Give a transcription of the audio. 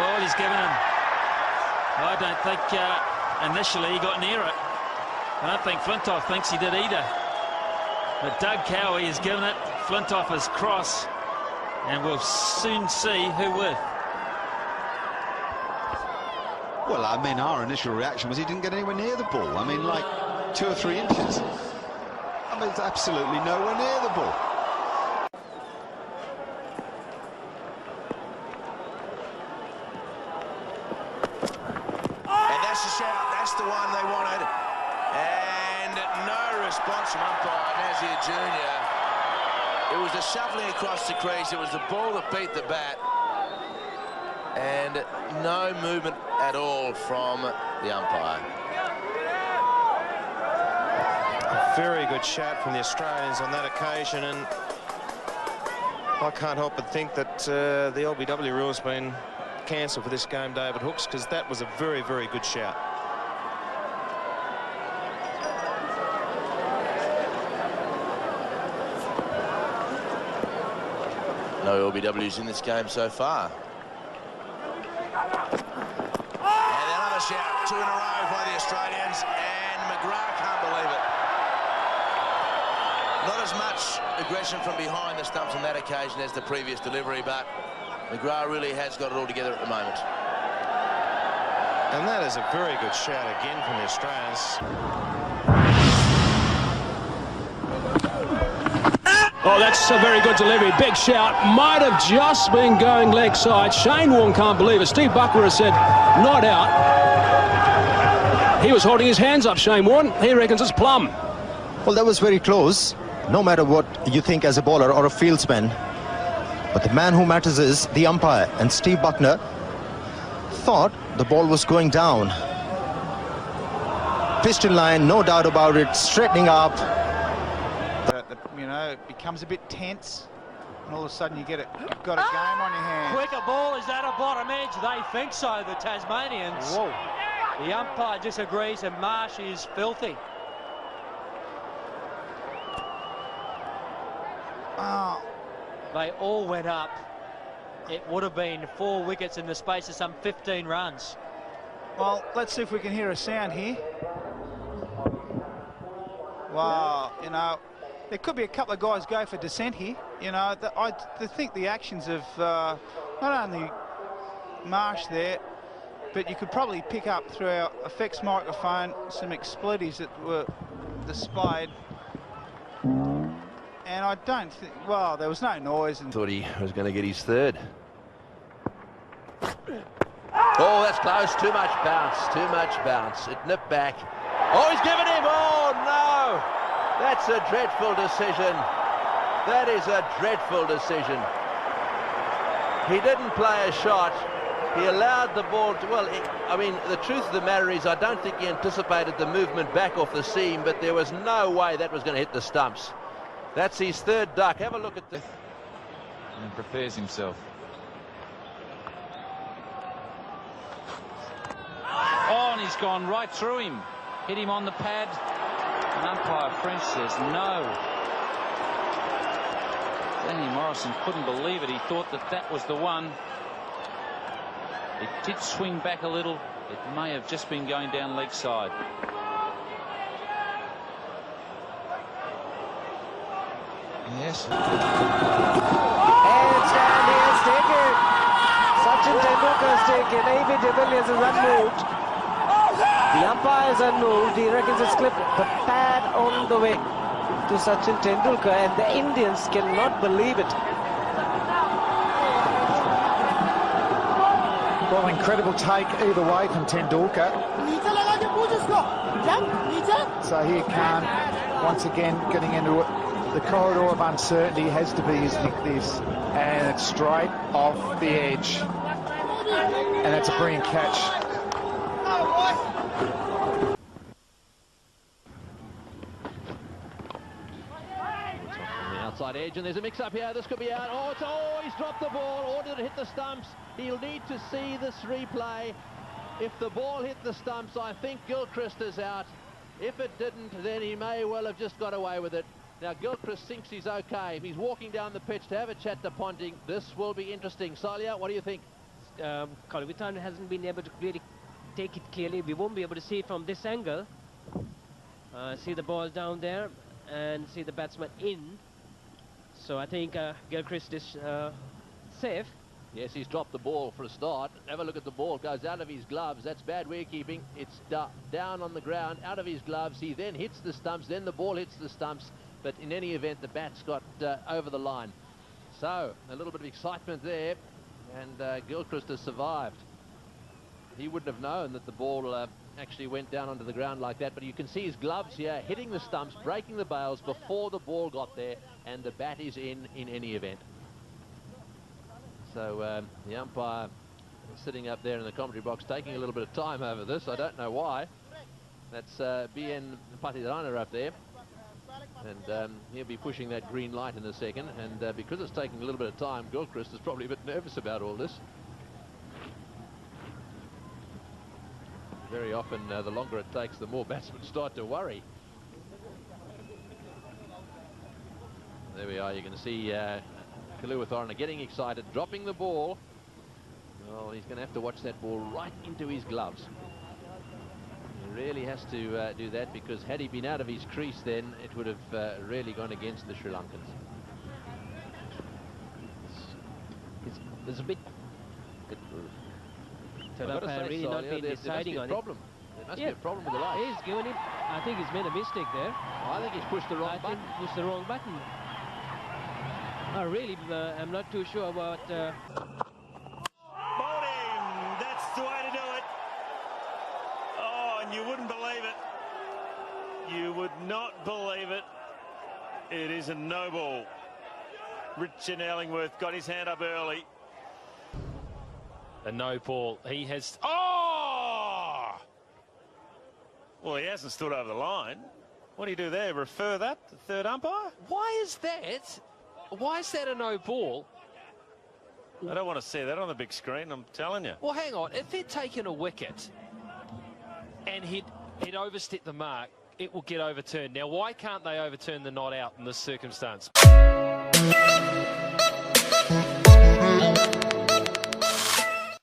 All he's given him. I don't think initially he got near it. I don't think Flintoff thinks he did either. But Doug Cowie has given it. Flintoff has cross. And we'll soon see who with. Well, I mean, our initial reaction was he didn't get anywhere near the ball. I mean, like 2 or 3 inches. I mean, it's absolutely nowhere near the ball. And that's the shout. That's the one they wanted. And no response from umpire Nazir Jr. It was the shuffling across the crease. It was the ball that beat the bat. And no movement at all from the umpire. A very good shout from the Australians on that occasion, and I can't help but think that the LBW rule's been cancelled for this game, David Hooks, because that was a very, very good shout. No LBWs in this game so far. And another shout, 2 in a row by the Australians, and McGrath can't believe it. Not as much aggression from behind the stumps on that occasion as the previous delivery, but McGrath really has got it all together at the moment. And that is a very good shout again from the Australians. Oh, that's a very good delivery. Big shout. Might have just been going leg side. Shane Warne can't believe it. Steve Buckler has said not out. He was holding his hands up, Shane Warne. He reckons it's plumb. Well, that was very close, no matter what you think as a bowler or a fieldsman. But the man who matters is the umpire. And Steve Buckner thought the ball was going down. Piston line, no doubt about it, straightening up. You know, it becomes a bit tense, and all of a sudden you've got a game on your hands. Quicker ball, is that a bottom edge? They think so, the Tasmanians. Whoa. The umpire disagrees, and Marsh is filthy. Oh. They all went up. It would have been 4 wickets in the space of some 15 runs. Well, let's see if we can hear a sound here. Wow, you know, there could be a couple of guys go for dissent here. You know, I think the actions of not only Marsh there, but you could probably pick up through our effects microphone some expletives that were displayed. And I don't think, well, there was no noise. And thought he was going to get his third. Oh, that's close. Too much bounce. Too much bounce. It nipped back. Oh, he's given him. Oh, no. That's a dreadful decision. That is a dreadful decision. He didn't play a shot. He allowed the ball to, well, I mean, the truth of the matter is I don't think he anticipated the movement back off the seam, but there was no way that was going to hit the stumps. That's his third duck. Have a look at this. And prepares himself. Oh, and he's gone right through him. Hit him on the pad. And umpire French says no. Danny Morrison couldn't believe it. He thought that that was the one. It did swing back a little. It may have just been going down leg side. Yes. And stand he has taken. Sachin Tendulkar has taken. A.B. de Villiers is unmoved. The umpire is unmoved. He reckons it's clipped. The pad on the way to Sachin Tendulkar, and the Indians cannot believe it. well, incredible take either way from Tendulkar. So here Khan, once again, getting into it. The corridor of uncertainty has to be his nick this, and it's straight off the edge, and that's a brilliant catch. On the outside edge, and there's a mix-up here. This could be out. Oh, he's dropped the ball. Or did it hit the stumps? He'll need to see this replay. If the ball hit the stumps, I think Gilchrist is out. If it didn't, then he may well have just got away with it. Now, Gilchrist thinks he's okay. If he's walking down the pitch to have a chat to Ponting, this will be interesting. Salia, what do you think? Kalavitan hasn't been able to really take it clearly. We won't be able to see it from this angle. See the ball down there and see the batsman in. So I think Gilchrist is safe. Yes, he's dropped the ball for a start. Have a look at the ball. It goes out of his gloves. That's bad wicketkeeping. It's down on the ground, out of his gloves. He then hits the stumps. Then the ball hits the stumps. But in any event, the bat's got over the line. So a little bit of excitement there. And Gilchrist has survived. He wouldn't have known that the ball actually went down onto the ground like that. But you can see his gloves here hitting the stumps, breaking the bails before the ball got there. And the bat is in any event. So the umpire sitting up there in the commentary box taking a little bit of time over this. I don't know why. That's BN Patidarana up there. And he'll be pushing that green light in a second. And because it's taking a little bit of time, Gilchrist is probably a bit nervous about all this. Very often, the longer it takes, the more batsmen start to worry. There we are. You can see Kaluwitharana getting excited, dropping the ball. Well, he's going to have to watch that ball right into his gloves. He really has to do that, because had he been out of his crease, then it would have really gone against the Sri Lankans. There's a bit... Really not been deciding on it. There must be a problem with the light. He's given him. I think he's made a mistake there. I think he's pushed the wrong button. Pushed the wrong button. Really, I'm not too sure about... Bowled him! That's the way to do it. Oh, and you wouldn't believe it. You would not believe it. It is a no ball. Richard Ellingworth got his hand up early. A no ball. He has... Oh! Well, he hasn't stood over the line. What do you do there? Refer that to third umpire? Why is that? Why is that a no ball? I don't want to see that on the big screen, I'm telling you. Well, hang on. If they're taking a wicket and he'd overstepped the mark, it will get overturned. Now, why can't they overturn the not out in this circumstance?